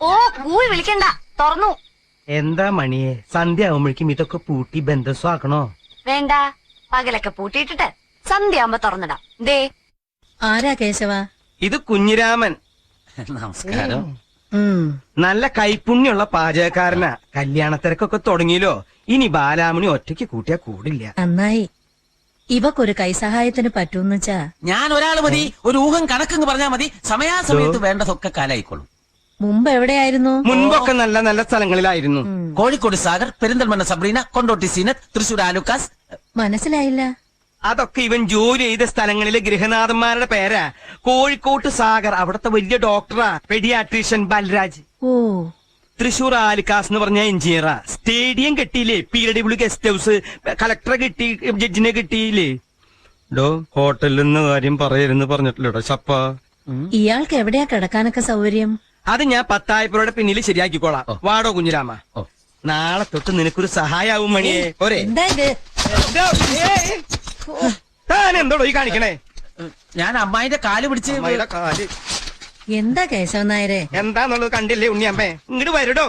ഓ കൂവി വിളിക്കണ്ട, തുറന്നു. എന്താ മണിയെ, സന്ധ്യ ആവുമ്പോഴേക്കും ഇതൊക്കെ പൂട്ടി ബന്ധസ്വാക്കണോ? വേണ്ട, പകലൊക്കെ പൂട്ടിയിട്ടിട്ട് സന്ധ്യ ആവുമ്പോ തുറന്നിടാം. ദേ. ആരാ കേശവ? ഇത് കുഞ്ഞിരാമൻ. നമസ്കാരം. നല്ല കൈപ്പുണ്യുള്ള പാചകക്കാരനാ. കല്യാണത്തിരക്കൊക്കെ തുടങ്ങിയല്ലോ. ഇനി ബാലാമണി ഒറ്റയ്ക്ക് കൂട്ടിയാ കൂടില്ല. നന്നായി. ഇവക്കൊരു കൈസഹായത്തിന് പറ്റൂന്ന് വെച്ചാ ഞാൻ ഒരാള് മതി, ഒരു ഊഹം കണക്കെന്ന് പറഞ്ഞാ മതി. സമയാസമയത്ത് വേണ്ടതൊക്കെ കാലായിക്കോളും. മുമ്പ് എവിടെയായിരുന്നു? മുൻപൊക്കെ നല്ല നല്ല സ്ഥലങ്ങളിലായിരുന്നു. കോഴിക്കോട് സാഗർ, പെരിന്തൽമണ്ണ സബ്രീന, കൊണ്ടോട്ടി സീനത്ത്, തൃശൂർ ആലുക്കാസ്. മനസ്സിലായില്ല. അതൊക്കെ ഇവൻ ജോലി ചെയ്ത സ്ഥലങ്ങളിലെ ഗൃഹനാഥന്മാരുടെ പേരാ. കോഴിക്കോട്ട് സാഗർ അവിടത്തെ വലിയ ഡോക്ടറാ, പെഡിയാട്രീഷ്യൻ ബൽരാജ്. ഓ, തൃശൂർ ആലിക്കാസ് എന്ന് പറഞ്ഞ എഞ്ചിനീയറാ. സ്റ്റേഡിയം കിട്ടിയില്ലേ, PW ഗസ്റ്റ് ഹൗസ്, കളക്ടറെ കിട്ടി, ജഡ്ജിനെ കിട്ടിയില്ലേ. ഡോ ഹോട്ടലിൽ നിന്ന് കാര്യം പറയരുന്ന് പറഞ്ഞിട്ടില്ലടോ ചപ്പ. ഇയാൾക്ക് എവിടെയാ കിടക്കാനൊക്കെ സൗകര്യം? അത് ഞാൻ 10,000 പിന്നിൽ ശരിയാക്കിക്കോളാം. വാടോ കുഞ്ഞിരാമ, നാളെ തൊട്ട് നിനക്കൊരു സഹായാവും മണിയെ. ഒരേ എന്താ ഇത്? താൻ എന്തോടോ ഈ കാണിക്കണേ? ഞാൻ അമ്മായിന്റെ കാല് പിടിച്ച് അമ്മായിയുടെ കാല് എന്താ കേശവൻ നായരെ? എന്താന്നുള്ളത് കണ്ടില്ലേ ഉണ്ണിയമ്മേ? ഇങ്ങോട്ട് വരടോ.